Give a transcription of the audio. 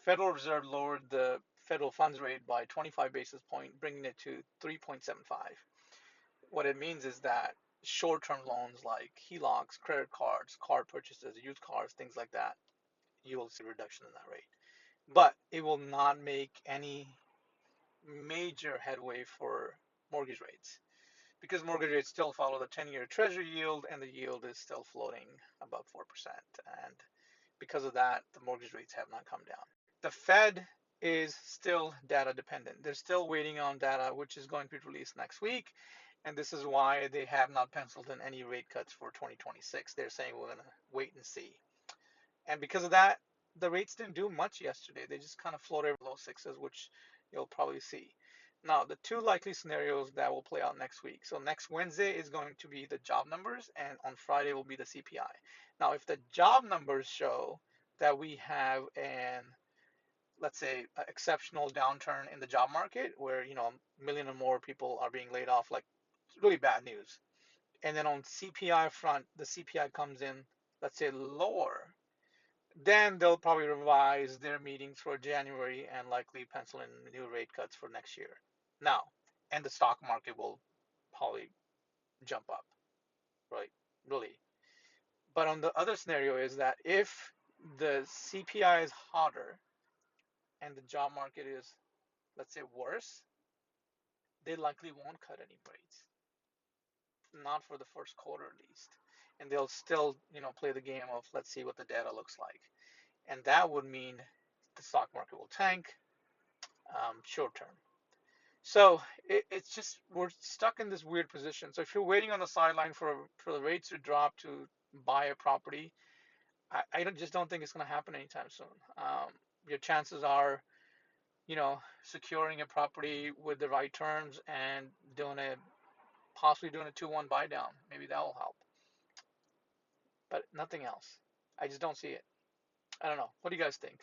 Federal Reserve lowered the federal funds rate by 25 basis point, bringing it to 3.75. What it means is that short-term loans like HELOCs, credit cards, car purchases, used cars, things like that, you will see a reduction in that rate. But it will not make any major headway for mortgage rates because mortgage rates still follow the 10-year treasury yield and the yield is still floating above 4%. And because of that, the mortgage rates have not come down. The Fed is still data dependent. They're still waiting on data, which is going to be released next week. And this is why they have not penciled in any rate cuts for 2026. They're saying we're going to wait and see. And because of that, the rates didn't do much yesterday. They just kind of floated below sixes, which you'll probably see. Now, the two likely scenarios that will play out next week. So next Wednesday is going to be the job numbers, and on Friday will be the CPI. Now, if the job numbers show that we have an, let's say, exceptional downturn in the job market, where a million or more people are being laid off, like really bad news. And then on CPI front, the CPI comes in, let's say, lower, then they'll probably revise their meetings for January and likely pencil in new rate cuts for next year. Now, and the stock market will probably jump up, right? Really. But on the other scenario is that if the CPI is hotter and the job market is, let's say, worse, they likely won't cut any rates, not for the first quarter at least. And they'll still, play the game of let's see what the data looks like. And that would mean the stock market will tank short term. So it's just we're stuck in this weird position. So if you're waiting on the sideline for the rates to drop to buy a property, I just don't think it's going to happen anytime soon. Your chances are, securing a property with the right terms and possibly doing a 2-1 buy down. Maybe that will help, but nothing else. I just don't see it. I don't know. What do you guys think?